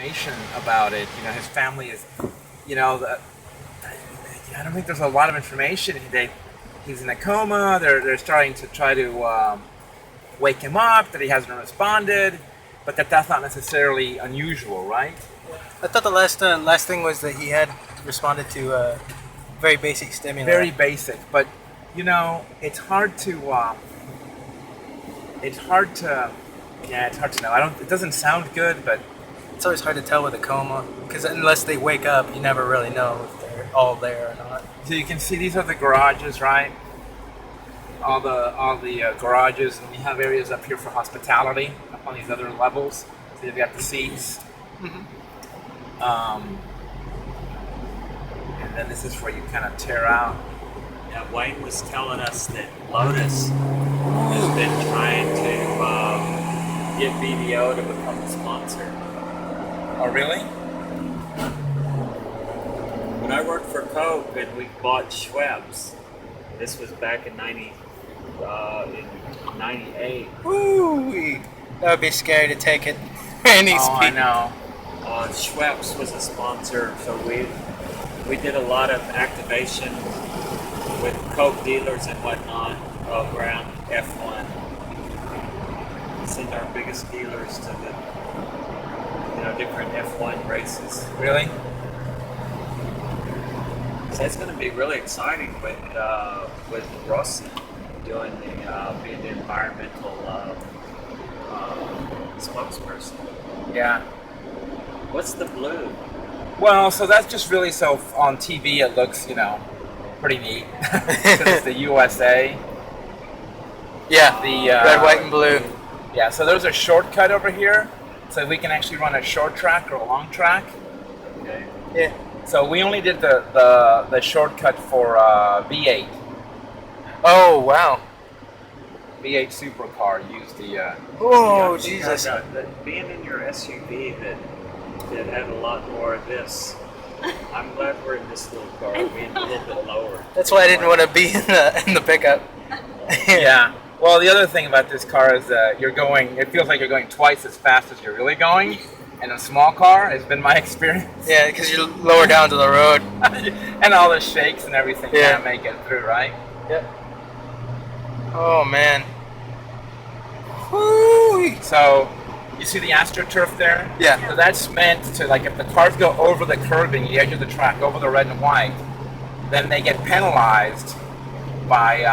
information about it. His family is, you know, I don't think there's a lot of information. He's in a coma. They're starting to try to wake him up. That he hasn't responded, but that's not necessarily unusual, right? I thought the last thing was that he had responded to very basic stimuli. Very basic, but it's hard to. It's hard to. Yeah, it's hard to know. It doesn't sound good, but it's always hard to tell with a coma because unless they wake up, you never really know if they're all there or not. So you can see these are the garages, right? All the garages, and we have areas up here for hospitality up on these other levels. So you've got the seats. Mm-hmm. And then this is where you kind of tear out. Yeah, Wayne was telling us that Lotus has been trying to get BDO to become a sponsor. Oh, really? When I worked for Coke and we bought Schweppes, this was back in 98. Woo! That would be scary to take it any speed. I know. Schweppes was a sponsor, so we did a lot of activation with Coke dealers and whatnot around F1. Send our biggest dealers to the different F1 races. Really? So it's going to be really exciting with Rossi doing being the environmental spokesperson. Yeah. What's the blue? Well, so that's just really so on TV it looks, pretty neat. Because it's the USA. Yeah, the red, white, and blue. Yeah, so there's a shortcut over here. So we can actually run a short track or a long track. Okay. Yeah. So we only did the shortcut for V8. Oh, wow. V8 supercar used the... oh, Jesus. Being in your SUV that had a lot more of this. I'm glad we're in this little car, being a little bit lower. That's why I didn't want to be in the pickup. Yeah. Well, the other thing about this car is that it feels like you're going twice as fast as you're really going in a small car, has been my experience. Yeah, because you're lower down to the road. And all the shakes and everything can't make it through, right? Yep. Oh, man. Woo! So, you see the AstroTurf there? Yeah. So that's meant to, like, if the cars go over the curbing, the edge of the track, over the red and white, then they get penalized by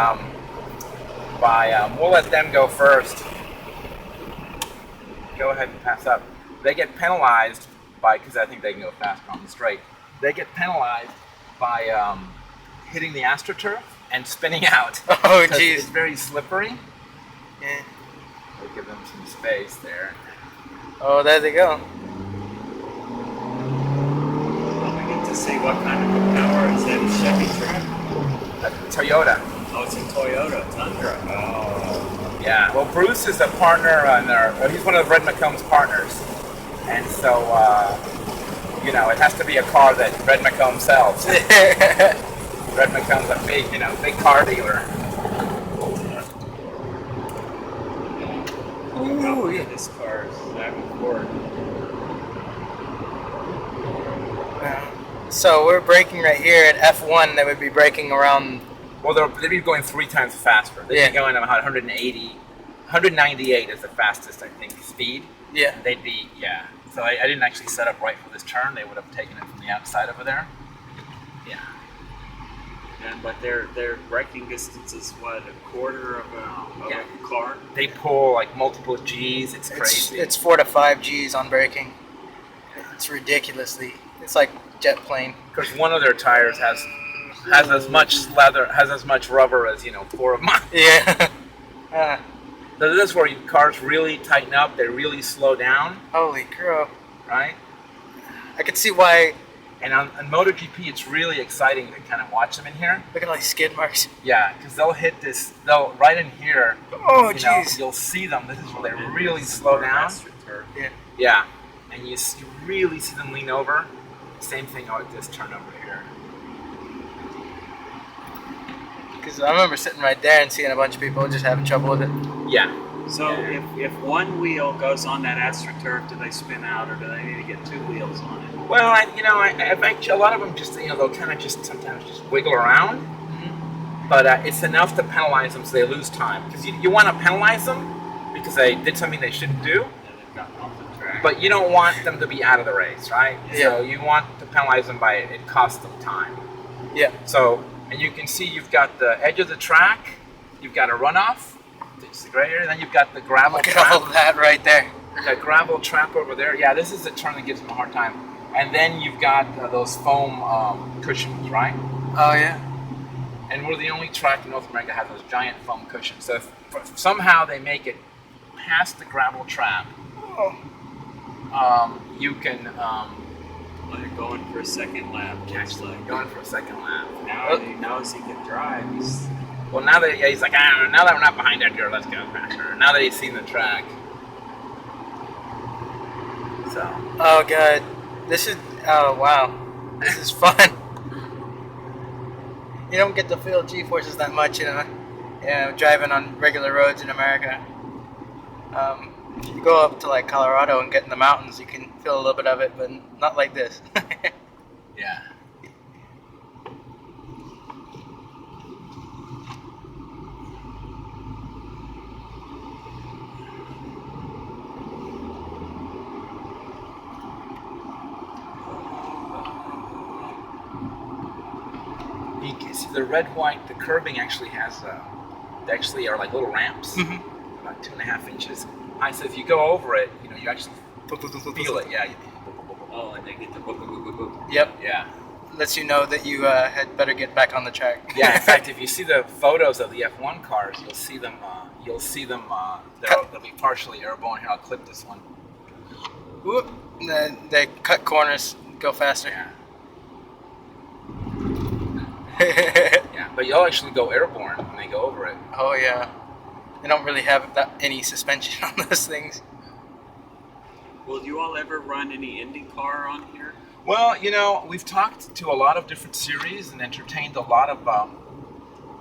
we'll let them go first. Go ahead and pass up. They get penalized because I think they can go faster on the straight. They get penalized by hitting the AstroTurf and spinning out. Oh, jeez. It's very slippery. Yeah. We'll give them some space there. Oh, there they go. Well, we get to see what kind of power is that a Chevy truck? A Toyota. Oh, it's a Toyota Tundra. Oh. Yeah. Well, Bruce is a partner he's one of Red McComb's partners. And so, it has to be a car that Red McComb sells. Red McComb's a big car dealer. Ooh, yeah. This car is having Ford. So we're braking right here at F1. That would be braking around. Well, they'd be going 3 times faster. They'd be going about 198 is the fastest, I think, speed. Yeah. And they'd be, So I didn't actually set up right for this turn. They would have taken it from the outside over there. Yeah. But their braking distance is what, a quarter of a car? They pull like multiple G's. It's crazy. It's 4 to 5 G's on braking. It's ridiculously. It's like jet plane. Because one of their tires has as much leather, has as much rubber as 4 of mine. Yeah. So this is where cars really tighten up. They really slow down. Holy crow! Right. I could see why. And on MotoGP, it's really exciting to kind of watch them in here. Look at all these skid marks. Yeah, because they'll hit this. They'll right in here. Oh, jeez. You'll see them. This is where they really slow down. Yeah. Yeah, and you really see them lean over. Same thing with this turn over here. Because I remember sitting right there and seeing a bunch of people just having trouble with it. Yeah, So if one wheel goes on that AstroTurf, do they spin out, or do they need to get two wheels on it? Well, I've actually, a lot of them just, they'll kind of just sometimes just wiggle around, but it's enough to penalize them so they lose time. Because you want to penalize them because they did something they shouldn't do, And they've gotten off the track. but you don't want them to be out of the race, right? Yeah. So you want to penalize them by it costs them time. Yeah. So, and you can see you've got the edge of the track, you've got a runoff, it's the gray area, then you've got the gravel Look at trap. all that right there. That gravel trap over there. Yeah, this is the turn that gives them a hard time. And then you've got those foam cushions, right? Oh yeah. And we're the only track in North America that has those giant foam cushions. So if somehow they make it past the gravel trap, you can Well, they're going for a second lap. Looks like. going for a second lap. Now he knows he can drive. Well, now that he's like, now that we're not behind Edgar, let's go faster. Now that he's seen the track. So. Oh god. Oh wow. This is fun. You don't get to feel G-forces that much, driving on regular roads in America. If you go up to like Colorado and get in the mountains, you can feel a little bit of it, but not like this. Yeah. You can see the red, white, the curbing actually has, they actually are like little ramps, about 2.5 inches high. So if you go over it, you actually feel it. Yeah. Oh, and they get the boop, boop, boop, boop, boop. Yep. Yeah. Lets you know that you had better get back on the track. Yeah. In fact, if you see the photos of the F1 cars, you'll see them. They'll be partially airborne. Here, I'll clip this one. Whoop. They cut corners, go faster. Yeah. Yeah, but you'll actually go airborne when they go over it. Oh yeah. They don't really have any suspension on those things. Will you all ever run any IndyCar on here? Well, we've talked to a lot of different series and entertained a lot of, a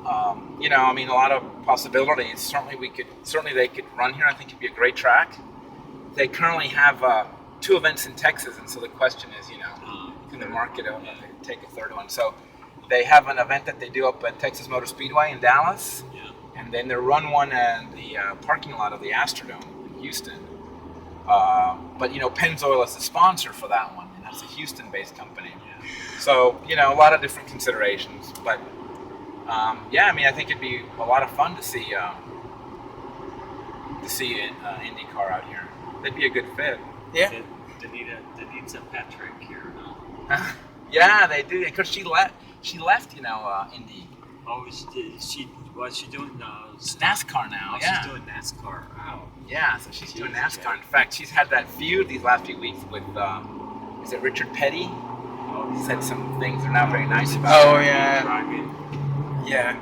lot of possibilities. Certainly they could run here. I think it'd be a great track. They currently have 2 events in Texas, and so the question is, can the market take a third one? So they have an event that they do up at Texas Motor Speedway in Dallas, and then they run one in the parking lot of the Astrodome in Houston. But Pennzoil is the sponsor for that one, and that's a Houston-based company. So a lot of different considerations. But I think it'd be a lot of fun to see IndyCar out here. They'd be a good fit. Yeah. Denise and Patrick here. Yeah, they do. Because she left. Indy. Oh, what's she doing? NASCAR now. Oh, Yeah. she's doing NASCAR. Wow. Yeah, so she's doing NASCAR. In fact, she's had that feud these last few weeks with, is it Richard Petty? Oh, He said some things they're not very nice about. Oh her. yeah. driving. Yeah.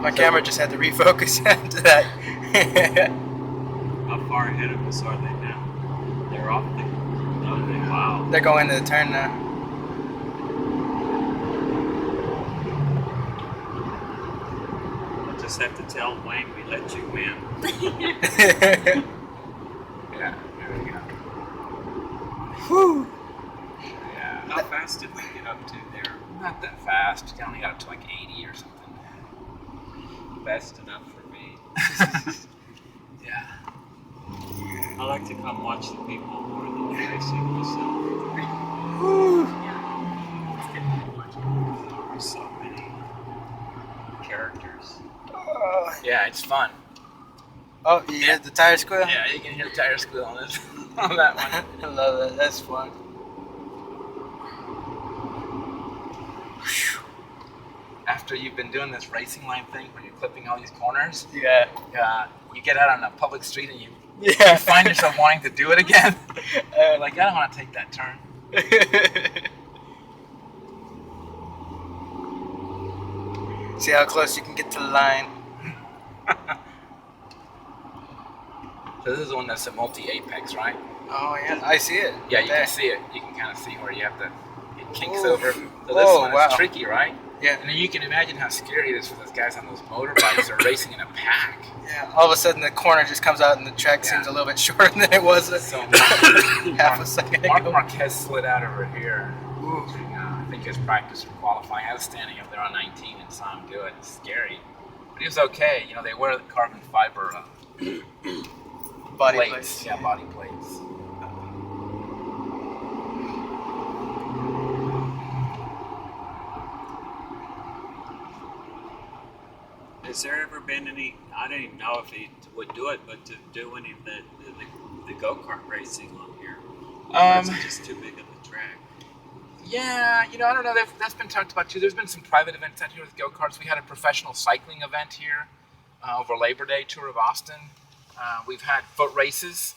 My camera just had to refocus to that. How far ahead of us are they now? They're off the. Wow. They're going to the turn now. I'll just have to tell Wayne we let you win. Yeah, there we go. Whew. Yeah. How fast did we get up to there? Not that fast. I only got up to like 80 or something. Fast enough for me. Yeah. I like to come watch the people more than racing myself. There's so many characters. Yeah, it's fun. Oh, you hear the tire squeal? Yeah, you can hear the tire squeal on this, on that one. I love that. That's fun. After you've been doing this racing line thing where you're clipping all these corners, Yeah. you get out on a public street and you Yeah. find yourself wanting to do it again. Like, I don't want to take that turn. See how close you can get to the line. So this is the one that's a multi-apex, right? Oh yeah, I see it. Yeah, right you there. can see it. You can kind of see where you have to, it kinks Ooh. over. So this Whoa, one wow. is tricky, right? Yeah. And then you can imagine how scary it is for those guys on those motorbikes that are racing in a pack. Yeah. All of a sudden, the corner just comes out, and the track seems a little bit shorter than it was So half a second Mark ago. Marquez slid out over here. I think his practice for qualifying. I was standing up there on 19 and saw him do it. It's scary, but he was okay. You know, they wear the carbon fiber Body plates. plates. Yeah, body plates. Has there ever been any? I don't even know if he would do it, but to do any of the go-kart racing on here, or is it just too big of a track? Yeah, you know, I don't know. That's been talked about too. There's been some private events out here with go-karts. We had a professional cycling event here over Labor Day, Tour of Austin. We've had foot races